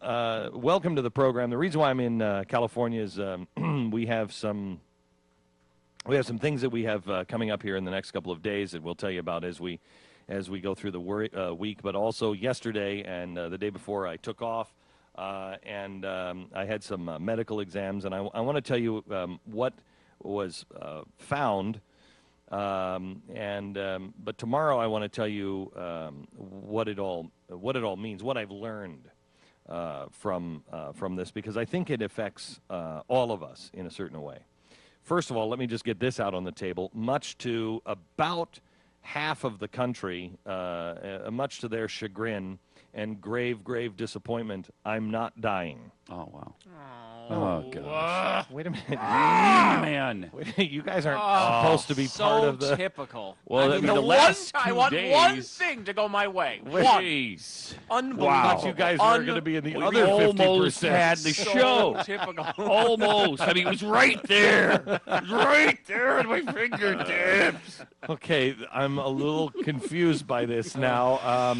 welcome to the program. The reason why I'm in California is we have some things that we have coming up here in the next couple of days that we'll tell you about as we go through the week. But also yesterday and the day before, I took off and I had some medical exams, and I want to tell you what was found. But tomorrow I want to tell you what it all means, what I've learned from this, because I think it affects all of us in a certain way. First of all, let me just get this out on the table. Much to about half of the country, much to their chagrin and grave disappointment, I'm not dying. Oh, wow. Oh, gosh. Wait a minute. Man. You guys aren't supposed to be part of the... So typical. Well, I mean, the last I 2 want days... one thing to go my way. Jeez. Unbelievable. I thought you guys were going to be in the other 50%. Almost had the show. Typical. Almost. I mean, it was right there. It was right there at my fingertips. Okay, I'm a little confused by this now.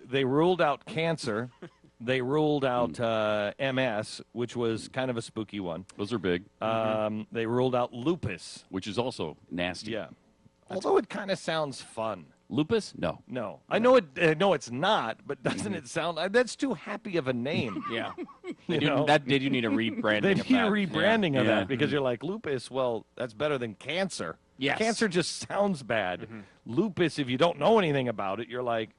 They ruled out cancer. They ruled out MS, which was kind of a spooky one. Those are big. They ruled out lupus. Which is also nasty. Yeah. Although it kind of sounds fun. Lupus? No. No. I know it. No, it's not, but doesn't it sound... that's too happy of a name. Yeah. You know? Did you need a rebranding They of need that? a rebranding of Yeah. that, because you're like, lupus, well, that's better than cancer. Yes. Cancer just sounds bad. Lupus, if you don't know anything about it, you're like,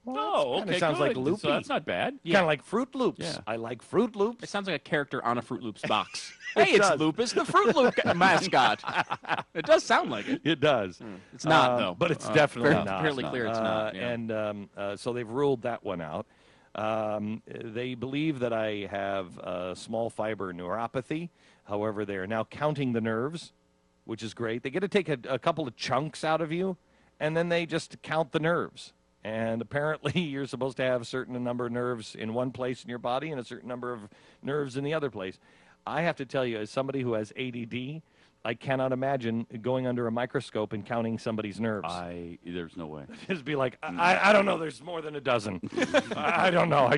well, Oh, kinda okay, sounds good. like loopy. So that's not bad. Kind of like Fruit Loops. Yeah. I like Fruit Loops. It sounds like a character on a Fruit Loops box. Hey, it's does. Lupus, the Fruit Loop mascot. It does sound like it. It does. It's not, though. But it's definitely Very not. fairly clear it's not. Yeah. And so they've ruled that one out. They believe that I have small fiber neuropathy. However, they are now counting the nerves, which is great. They get to take a couple of chunks out of you, and then they just count the nerves. And apparently you're supposed to have a certain number of nerves in one place in your body and a certain number of nerves in the other place. I have to tell you, as somebody who has ADD, I cannot imagine going under a microscope and counting somebody's nerves. There's no way. Just be like, I don't know, there's more than a dozen. I don't know.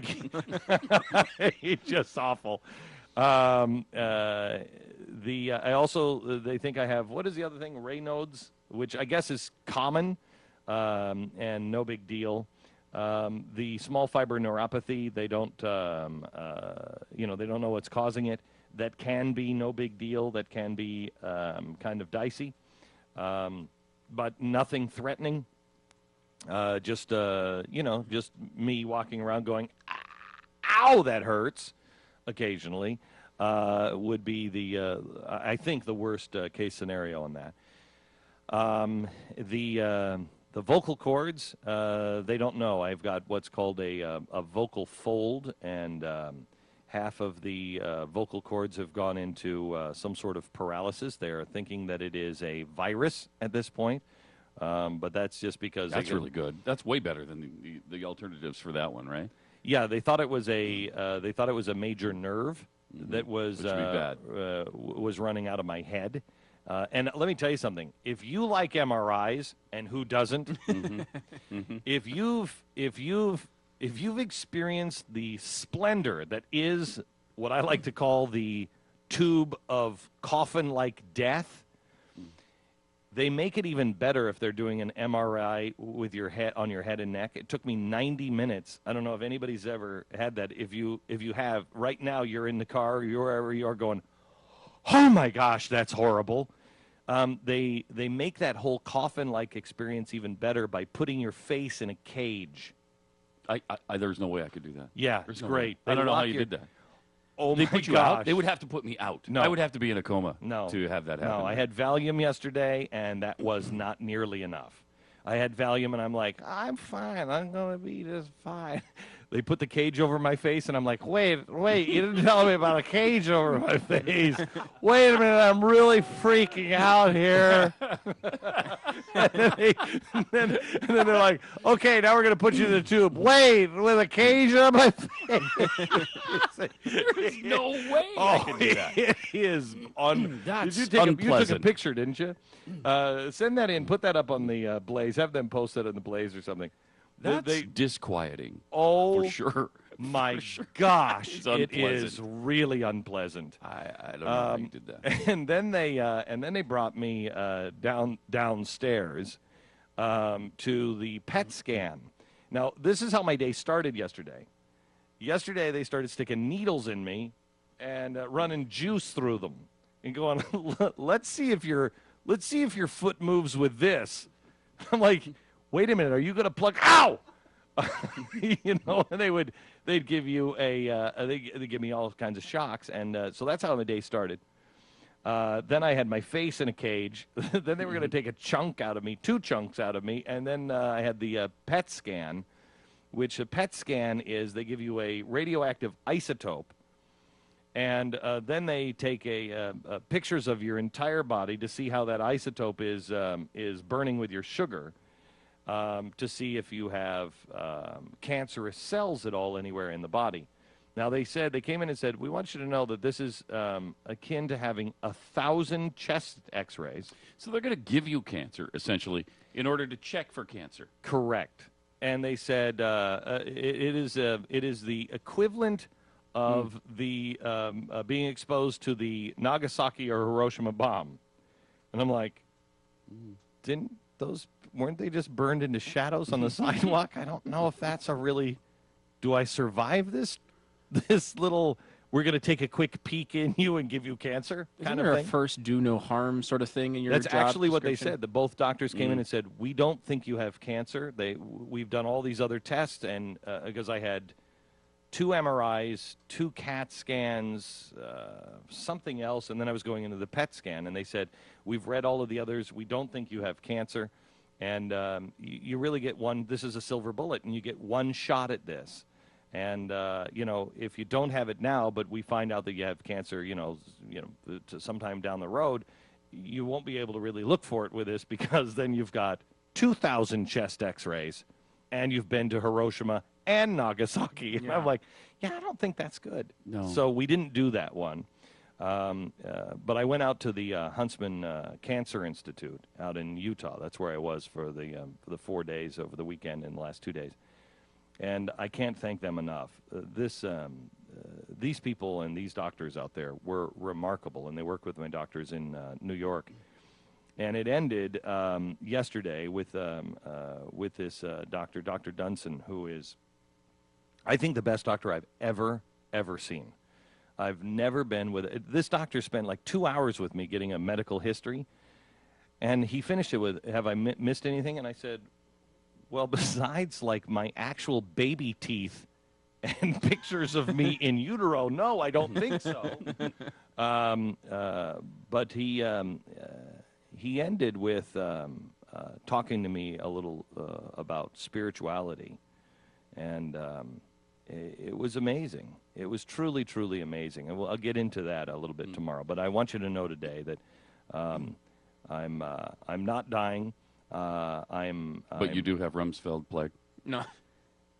It's just awful. I also, they think I have, what is the other thing? Raynaud's, which I guess is common. And no big deal. The small fiber neuropathy, they don't, they don't know what's causing it. That can be no big deal. That can be kind of dicey, but nothing threatening. Just me walking around going, "Ow, that hurts," occasionally would be I think the worst case scenario on that. The vocal cords, they don't know. I've got what's called a vocal fold, and half of the vocal cords have gone into some sort of paralysis. They are thinking that it is a virus at this point, but that's just because... That's really good. That's way better than the alternatives for that one, right? Yeah, they thought it was a major nerve that was Which would be bad. Was running out of my head. And let me tell you something. If you like MRIs, and who doesn't, if you've experienced the splendor that is what I like to call the tube of coffin-like death, they make it even better if they're doing an MRI with your head on your head and neck. It took me 90 minutes. I don't know if anybody's ever had that. If you have, right now you're in the car, you're wherever you are going, oh my gosh, that's horrible. They make that whole coffin-like experience even better by putting your face in a cage. There's no way I could do that. Yeah, There's it's no great. way. I don't know how you did that. Oh They my put you gosh. out? They would have to put me out. No. I would have to be in a coma No. to have that happen. No, I had Valium yesterday, and that was not nearly enough. I had Valium, and I'm like, I'm fine. I'm going to be just fine. They put the cage over my face, and I'm like, wait, you didn't tell me about a cage over my face. Wait a minute, I'm really freaking out here. and then they're like, okay, now we're going to put you in the tube. Wait, with a cage on my face? There's no way I can do that. It is That's you took a unpleasant. picture, didn't you? Send that in. Put that up on the Blaze. Have them post that on the Blaze or something. That's disquieting. Oh, for sure. my gosh, It's it unpleasant. is really unpleasant. I don't know how you did that. And then they brought me downstairs to the PET scan. Now, this is how my day started yesterday. Yesterday, they started sticking needles in me and running juice through them and going, let's see if your foot moves with this. I'm like, wait a minute, are you going to plug? Ow! You know, and they'd give you they give me all kinds of shocks, and so that's how the day started. Then I had my face in a cage. Then they were going to take a chunk out of me, 2 chunks out of me, and then I had the PET scan, which a PET scan is they give you a radioactive isotope, and then they take pictures of your entire body to see how that isotope is burning with your sugar. To see if you have cancerous cells at all anywhere in the body. Now, they came in and said, we want you to know that this is akin to having 1,000 chest x-rays. So they're going to give you cancer, essentially, in order to check for cancer. Correct. And they said it is the equivalent of the being exposed to the Nagasaki or Hiroshima bomb. And I'm like, weren't they just burned into shadows on the sidewalk? I don't know if that's do I survive this little, we're going to take a quick peek in you and give you cancer kind of thing? A first do no harm sort of thing in your That's job actually what they description? said. The both doctors came in and said, we don't think you have cancer. We've done all these other tests, and because I had 2 MRIs, 2 CAT scans, something else, and then I was going into the PET scan, and they said, we've read all of the others. We don't think you have cancer. And you really get one. This is a silver bullet, and you get one shot at this. And you know, if you don't have it now, but we find out that you have cancer, sometime down the road, you won't be able to really look for it with this, because then you've got 2,000 chest X-rays, and you've been to Hiroshima and Nagasaki. And I'm like, I don't think that's good. No. So we didn't do that one. But I went out to the Huntsman Cancer Institute out in Utah. That's where I was for the 4 days over the weekend and the last 2 days. And I can't thank them enough. These people and these doctors out there were remarkable, and they work with my doctors in New York. And it ended yesterday with this doctor, Dr. Dunson, who is, I think, the best doctor I've ever seen. I've never been with it. This doctor spent like 2 hours with me getting a medical history, and he finished it with, have I missed anything? And I said, well, besides like my actual baby teeth and pictures of me in utero, no, I don't think so. But he ended with talking to me a little about spirituality, and it was amazing. It was truly, truly amazing. And I'll get into that a little bit tomorrow. But I want you to know today that I'm not dying. But you do have Rumsfeld plague. No.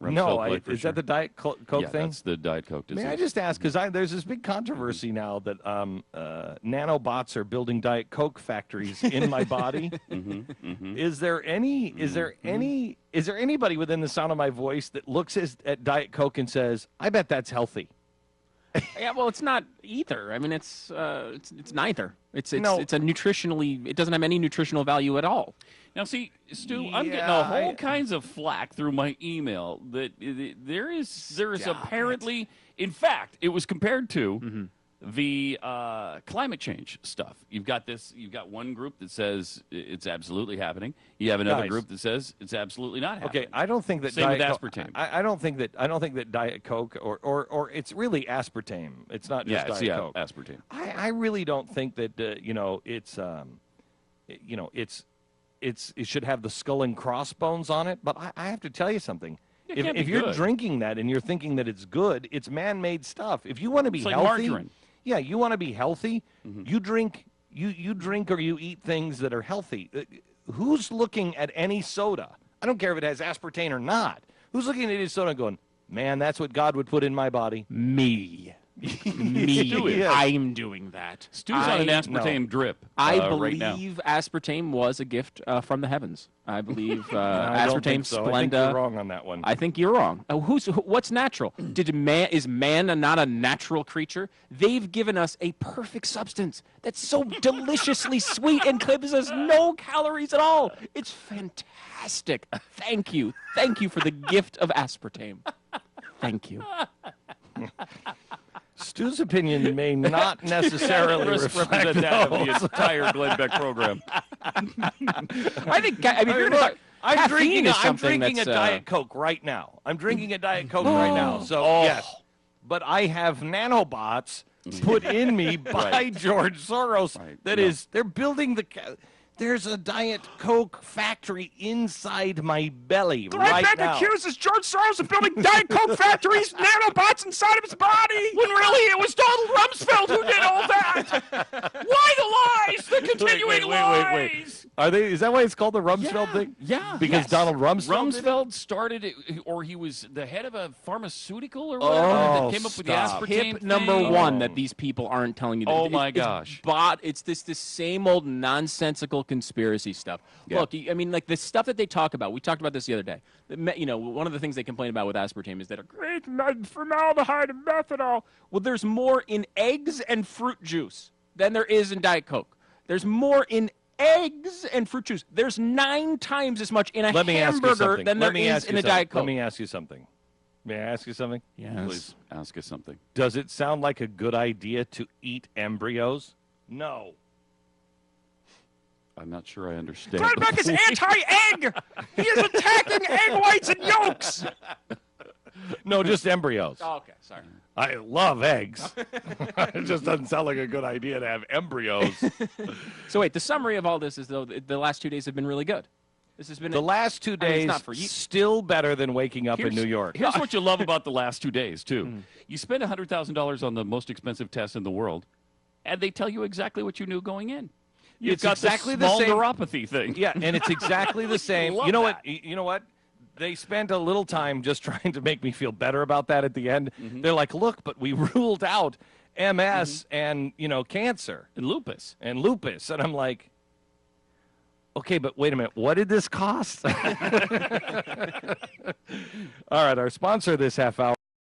Is that the Diet Coke thing? That's the Diet Coke disease. May I just ask, because there's this big controversy now that nanobots are building Diet Coke factories in my body. Is there anybody within the sound of my voice that looks at Diet Coke and says, I bet that's healthy? Yeah, well, it's not either. I mean, it's neither. It's a nutritionally. It doesn't have any nutritional value at all. Now, see, Stu, I'm getting a whole kinds of flack through my email that there is apparently, in fact, it was compared to the climate change stuff. You've got one group that says it's absolutely happening. You have another group that says it's absolutely not happening. Okay, I don't think that Same with aspartame. aspartame. I don't think that Diet Coke or it's really aspartame. It's not just Diet Coke. Aspartame. I really don't think that it should have the skull and crossbones on it. But I have to tell you something. If you're drinking that and you're thinking that it's good, it's man-made stuff. If you want to be It's like healthy, margarine. yeah, you want to be healthy. You drink or you eat things that are healthy. Who's looking at any soda? I don't care if it has aspartame or not. Who's looking at any soda and going, man, that's what God would put in my body? Me. Me. Stu is. I'm doing that. Stu's on an aspartame drip I right now. believe aspartame was a gift from the heavens. I believe I don't think aspartame, so. Splenda. I think you're wrong on that one. I think you're wrong. What's natural? Is man not a natural creature? They've given us a perfect substance that's so deliciously sweet and gives us no calories at all. It's fantastic. Thank you for the gift of aspartame. Thank you. Stu's opinion may not necessarily represent that of the entire Glenn Beck program. I think. I mean, Look, I'm drinking a Diet Coke right now. I'm drinking a Diet Coke right now. So yes, but I have nanobots put in me by George Soros. Right. They're building there's a Diet Coke factory inside my belly right now. Beck accuses George Soros of building Diet Coke factories, nanobots inside of his body. When really it was Donald Rumsfeld who did all that. Why the lies? The continuing lies. Is that why it's called the Rumsfeld thing? Yeah. Because Donald Rumsfeld started it, or he was the head of a pharmaceutical or whatever that came up with the aspartame Tip thing. number one that these people aren't telling you. Oh my gosh. It's this same old nonsensical conspiracy stuff. Yeah. Look, I mean, like the stuff that they talk about. We talked about this the other day. One of the things they complain about with aspartame is that a great formaldehyde and methanol. Well, there's more in eggs and fruit juice than there is in Diet Coke. There's more in eggs and fruit juice. There's 9 times as much in a hamburger than there is in a Diet Coke. Let me ask you something. May I ask you something? Yes. Please ask us something. Does it sound like a good idea to eat embryos? No. I'm not sure I understand. Glenn Beck is anti-egg. He is attacking egg whites and yolks. No, just embryos. Oh, okay, sorry. I love eggs. It just doesn't sound like a good idea to have embryos. So wait, the summary of all this is, though, the last 2 days have been really good. This has been the last 2 days still better than waking up in New York. Here's what you love about the last 2 days, too. You spend $100,000 on the most expensive test in the world, and they tell you exactly what you knew going in. You've got exactly the same neuropathy thing. Yeah, and it's exactly the same. You know what? You know what? They spent a little time just trying to make me feel better about that at the end. They're like, look, but we ruled out MS and, cancer. And lupus. And I'm like, okay, but wait a minute. What did this cost? All right, our sponsor this half hour.